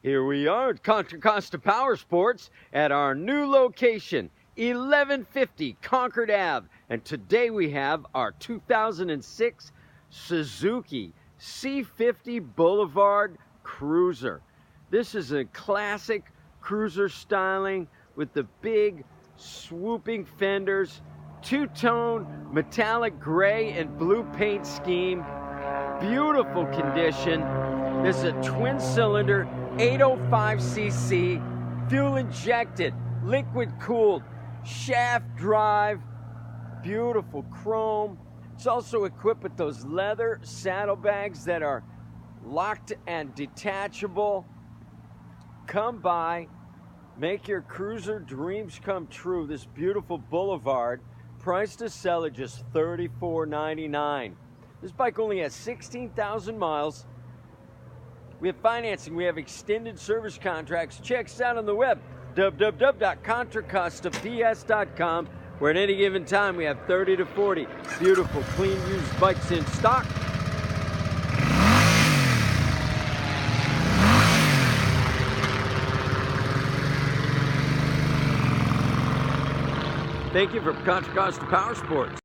Here we are at Contra Costa Powersports at our new location, 1150 Concord Ave. And today we have our 2006 Suzuki C50 Boulevard Cruiser. This is a classic cruiser styling with the big swooping fenders, two-tone metallic gray and blue paint scheme. Beautiful condition. This is a twin-cylinder 805cc, fuel-injected, liquid-cooled, shaft drive, beautiful chrome. It's also equipped with those leather saddlebags that are locked and detachable. Come by, make your cruiser dreams come true. This beautiful Boulevard, price to sell at just $34.99. This bike only has 16,000 miles. We have financing, we have extended service contracts. Check us out on the web, www.contracostaps.com, where at any given time we have 30 to 40 beautiful, clean, used bikes in stock. Thank you for Contra Costa Powersports.